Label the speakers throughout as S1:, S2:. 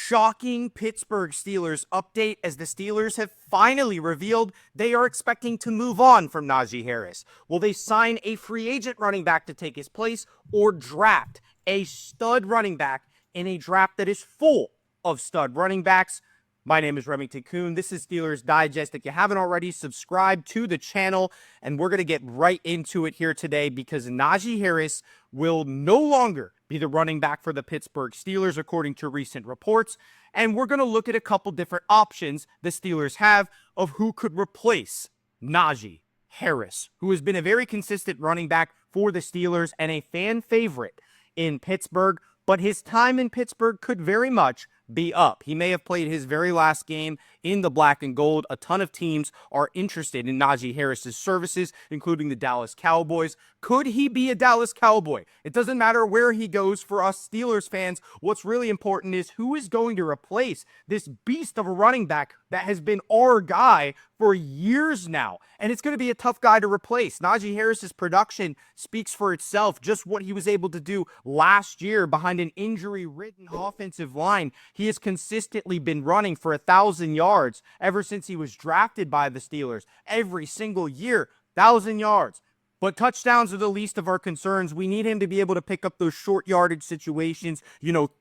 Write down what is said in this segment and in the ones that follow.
S1: shocking Pittsburgh Steelers update as the Steelers have finally revealed they are expecting to move on from Najee Harris. Will they sign a free agent running back to take his place or draft a stud running back in a draft that is full of stud running backs? My name is Remington Kuhn. This is Steelers Digest. If you haven't already, subscribe to the channel, and we're going to get right into it here today because Najee Harris will no longer be the running back for the Pittsburgh Steelers, according to recent reports. And we're going to look at a couple different options the Steelers have of who could replace Najee Harris, who has been a very consistent running back for the Steelers and a fan favorite in Pittsburgh. But his time in Pittsburgh could very much be up. He may have played his very last game in the black and gold. A ton of teams are interested in Najee Harris's services, including the Dallas Cowboys. Could he be a Dallas Cowboy? It doesn't matter where he goes for us Steelers fans. What's really important is who is going to replace this beast of a running back that has been our guy for years now. And it's going to be a tough guy to replace. Najee Harris's production speaks for itself. Just what he was able to do last year behind an injury-ridden offensive line. He has consistently been running for 1,000 yards ever since he was drafted by the Steelers. Every single year, 1,000 yards. But touchdowns are the least of our concerns. We need him to be able to pick up those short yardage situations,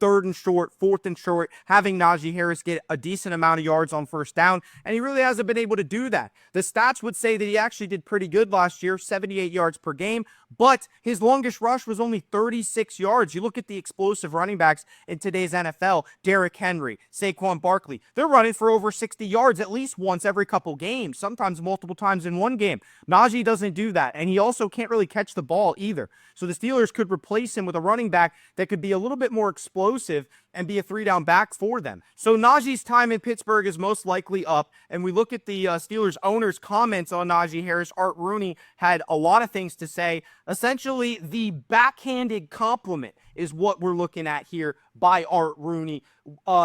S1: third and short, fourth and short, having Najee Harris get a decent amount of yards on first down, and he really hasn't been able to do that. The stats would say that he actually did pretty good last year, 78 yards per game, but his longest rush was only 36 yards. You look at the explosive running backs in today's NFL, Derrick Henry, Saquon Barkley, they're running for over 60 yards at least once every couple games, sometimes multiple times in one game. Najee doesn't do that, and he also can't really catch the ball either. So the Steelers could replace him with a running back that could be a little bit more explosive and be a three-down back for them. So Najee's time in Pittsburgh is most likely up, and we look at the Steelers owner's comments on Najee Harris. Art Rooney had a lot of things to say. Essentially, the backhanded compliment is what we're looking at here by Art Rooney.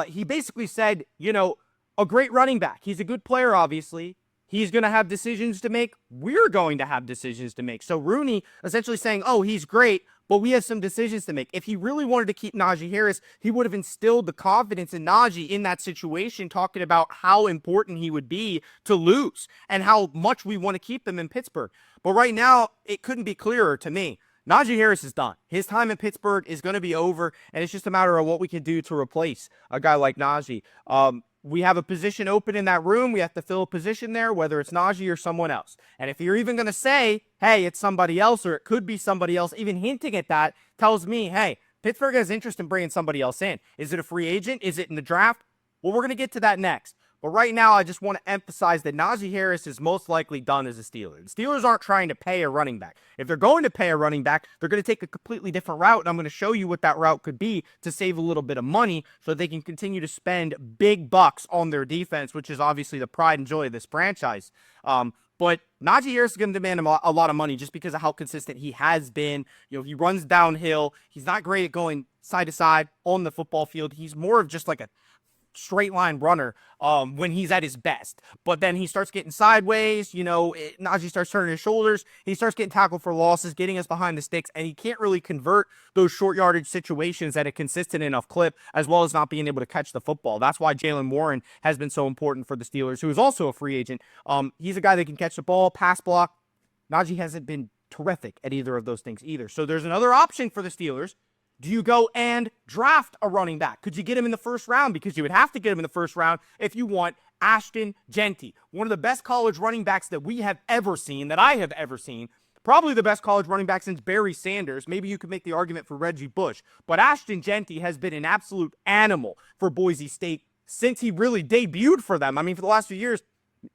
S1: He basically said, a great running back. He's a good player, obviously. He's going to have decisions to make. We're going to have decisions to make. So Rooney essentially saying, oh, he's great, but we have some decisions to make. If he really wanted to keep Najee Harris, he would have instilled the confidence in Najee in that situation, talking about how important he would be to lose and how much we want to keep them in Pittsburgh. But right now, it couldn't be clearer to me. Najee Harris is done. His time in Pittsburgh is going to be over, and it's just a matter of what we can do to replace a guy like Najee. We have a position open in that room. We have to fill a position there, whether it's Najee or someone else. And if you're even going to say, hey, it's somebody else or it could be somebody else, even hinting at that tells me, hey, Pittsburgh has interest in bringing somebody else in. Is it a free agent? Is it in the draft? Well, we're going to get to that next. But right now, I just want to emphasize that Najee Harris is most likely done as a Steeler. The Steelers aren't trying to pay a running back. If they're going to pay a running back, they're going to take a completely different route, and I'm going to show you what that route could be to save a little bit of money so they can continue to spend big bucks on their defense, which is obviously the pride and joy of this franchise. But Najee Harris is going to demand a lot of money just because of how consistent he has been. He runs downhill. He's not great at going side to side on the football field. He's more of just like a straight line runner when he's at his best. But then he starts getting sideways, Najee starts turning his shoulders, he starts getting tackled for losses, getting us behind the sticks, and he can't really convert those short yardage situations at a consistent enough clip, as well as not being able to catch the football. That's why Jaylen Warren has been so important for the Steelers, who is also a free agent. He's a guy that can catch the ball, pass block. Najee hasn't been terrific at either of those things either. So there's another option for the Steelers. Do you go and draft a running back? Could you get him in the first round? Because you would have to get him in the first round if you want Ashton, Jeanty, one of the best college running backs that we have ever seen, that I have ever seen. Probably the best college running back since Barry Sanders. Maybe you could make the argument for Reggie Bush. But Ashton Jeanty has been an absolute animal for Boise State since he really debuted for them. I mean, for the last few years,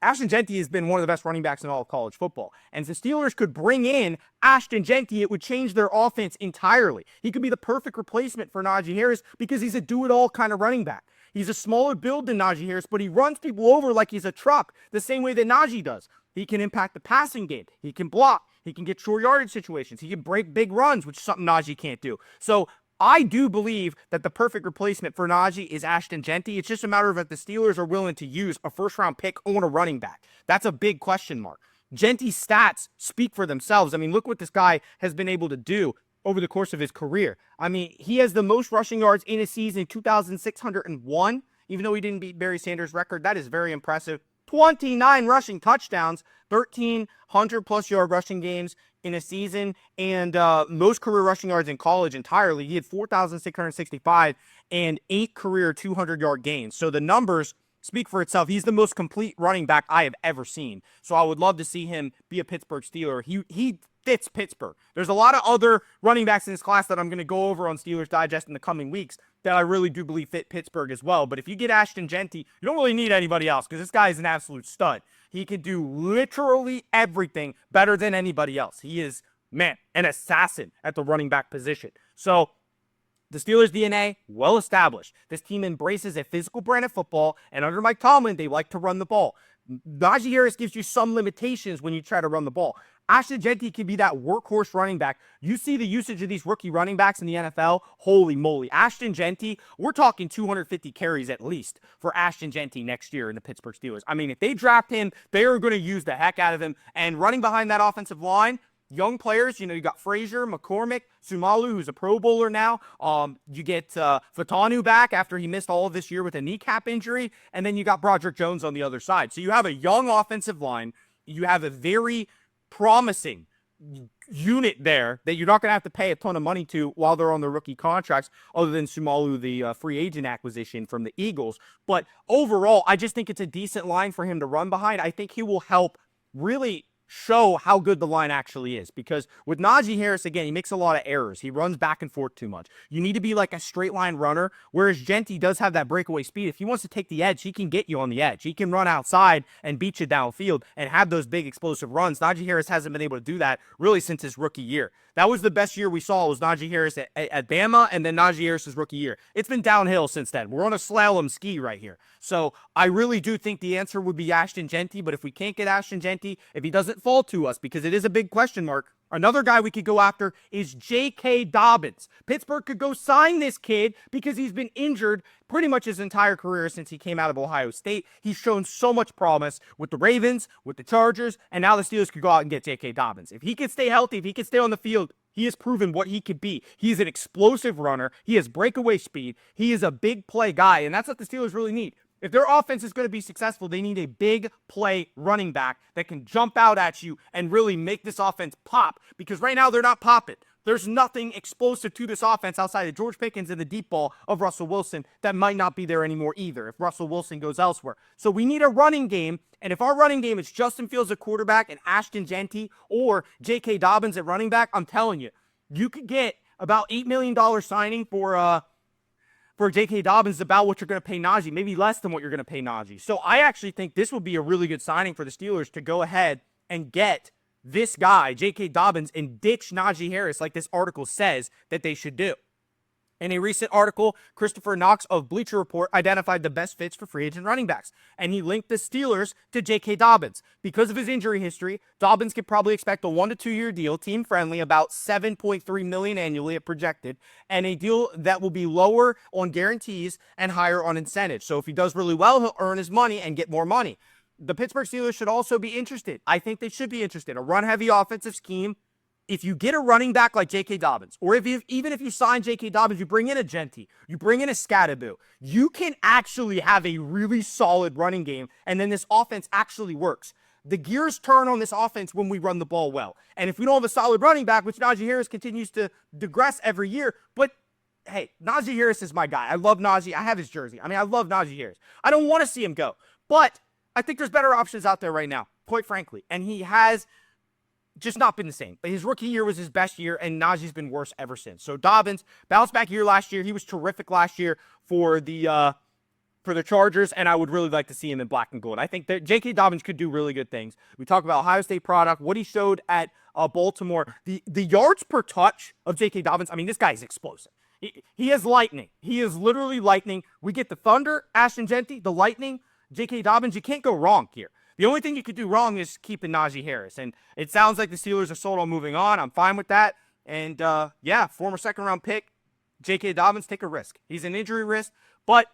S1: Ashton Jeanty has been one of the best running backs in all of college football. And if the Steelers could bring in Ashton Jeanty, it would change their offense entirely. He could be the perfect replacement for Najee Harris because he's a do-it-all kind of running back. He's a smaller build than Najee Harris, but he runs people over like he's a truck, the same way that Najee does. He can impact the passing game. He can block. He can get short yardage situations. He can break big runs, which is something Najee can't do. So I do believe that the perfect replacement for Najee is Ashton Jeanty. It's just a matter of if the Steelers are willing to use a first-round pick on a running back. That's a big question mark. Jeanty's stats speak for themselves. I mean, look what this guy has been able to do over the course of his career. I mean, he has the most rushing yards in a season, 2,601. Even though he didn't beat Barry Sanders' record, that is very impressive. 29 rushing touchdowns, 1,300-plus yard rushing games in a season, and most career rushing yards in college entirely. He had 4,665 and 8 career 200-yard gains. So the numbers speak for itself. He's the most complete running back I have ever seen. So I would love to see him be a Pittsburgh Steeler. He fits Pittsburgh. There's a lot of other running backs in this class that I'm going to go over on Steelers Digest in the coming weeks that I really do believe fit Pittsburgh as well. But if you get Ashton Jeanty, you don't really need anybody else because this guy is an absolute stud. He can do literally everything better than anybody else. He is, man, an assassin at the running back position. So the Steelers' DNA, well established. This team embraces a physical brand of football, and under Mike Tomlin, they like to run the ball. Najee Harris gives you some limitations when you try to run the ball. Ashton Jeanty can be that workhorse running back. You see the usage of these rookie running backs in the NFL, holy moly. Ashton Jeanty, we're talking 250 carries at least for Ashton Jeanty next year in the Pittsburgh Steelers. I mean, if they draft him, they are going to use the heck out of him. And running behind that offensive line, young players, you got Frazier, McCormick, Sumalu, who's a Pro Bowler now. You get Fatanu back after he missed all of this year with a kneecap injury. And then you got Broderick Jones on the other side. So you have a young offensive line. You have a very promising unit there that you're not going to have to pay a ton of money to while they're on the rookie contracts, other than Sumalu, the free agent acquisition from the Eagles. But overall, I just think it's a decent line for him to run behind. I think he will help really show how good the line actually is, because with Najee Harris, again, he makes a lot of errors. He runs back and forth too much. You need to be like a straight line runner, whereas Jeanty does have that breakaway speed. If he wants to take the edge, he can get you on the edge. He can run outside and beat you downfield and have those big explosive runs. Najee Harris hasn't been able to do that really since his rookie year. That was the best year we saw, was Najee Harris at Bama, and then Najee Harris's rookie year. It's been downhill since then. We're on a slalom ski right here. So I really do think the answer would be Ashton Jeanty, but if we can't get Ashton Jeanty, if he doesn't fall to us, because it is a big question mark, another guy we could go after is J.K. Dobbins. Pittsburgh could go sign this kid because he's been injured pretty much his entire career since he came out of Ohio State. He's shown so much promise with the Ravens, with the Chargers, and now the Steelers could go out and get J.K. Dobbins. If he can stay healthy, if he can stay on the field, he has proven what he could be. He's an explosive runner. He has breakaway speed. He is a big play guy, and that's what the Steelers really need. If their offense is going to be successful, they need a big play running back that can jump out at you and really make this offense pop, because right now they're not popping. There's nothing explosive to this offense outside of George Pickens and the deep ball of Russell Wilson that might not be there anymore either if Russell Wilson goes elsewhere. So we need a running game, and if our running game is Justin Fields at quarterback and Ashton Jeanty or J.K. Dobbins at running back, I'm telling you, you could get about $8 million signing for J.K. Dobbins, about what you're going to pay Najee, maybe less than what you're going to pay Najee. So I actually think this would be a really good signing for the Steelers to go ahead and get this guy, J.K. Dobbins, and ditch Najee Harris like this article says that they should do. In a recent article, Christopher Knox of Bleacher Report identified the best fits for free agent running backs, and he linked the Steelers to J.K. Dobbins. Because of his injury history, Dobbins could probably expect a 1 to 2 year deal, team-friendly, about $7.3 million annually at projected, and a deal that will be lower on guarantees and higher on incentives. So if he does really well, he'll earn his money and get more money. The Pittsburgh Steelers should also be interested. I think they should be interested. A run-heavy offensive scheme. If you get a running back like J.K. Dobbins, or even if you sign J.K. Dobbins, you bring in a Jeanty, you bring in a Scadaboo, you can actually have a really solid running game, and then this offense actually works. The gears turn on this offense when we run the ball well. And if we don't have a solid running back, which Najee Harris continues to digress every year, but hey, Najee Harris is my guy. I love Najee. I have his jersey. I love Najee Harris. I don't want to see him go, but I think there's better options out there right now, quite frankly. And he has just not been the same. But his rookie year was his best year, and Najee's been worse ever since. So Dobbins, bounced back year last year. He was terrific last year for the Chargers, and I would really like to see him in black and gold. I think that J.K. Dobbins could do really good things. We talk about Ohio State product, what he showed at Baltimore. The yards per touch of J.K. Dobbins, this guy is explosive. He is lightning. He is literally lightning. We get the Thunder, Ashton Jeanty, the lightning, J.K. Dobbins. You can't go wrong here. The only thing you could do wrong is keeping Najee Harris. And it sounds like the Steelers are sold on moving on. I'm fine with that. And, former second-round pick, J.K. Dobbins, take a risk. He's an injury risk, but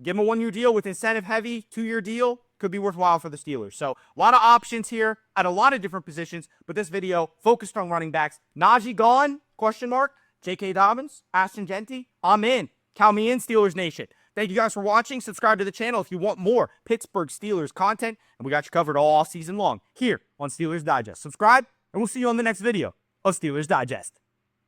S1: give him a 1-year deal with incentive-heavy, 2-year deal. could be worthwhile for the Steelers. So a lot of options here at a lot of different positions, but this video focused on running backs. Najee gone? Question mark. J.K. Dobbins, Ashton, Jeanty. I'm in. Count me in, Steelers Nation. Thank you guys for watching. Subscribe to the channel if you want more Pittsburgh Steelers content, and we got you covered all season long here on Steelers Digest. Subscribe, and we'll see you on the next video of Steelers Digest.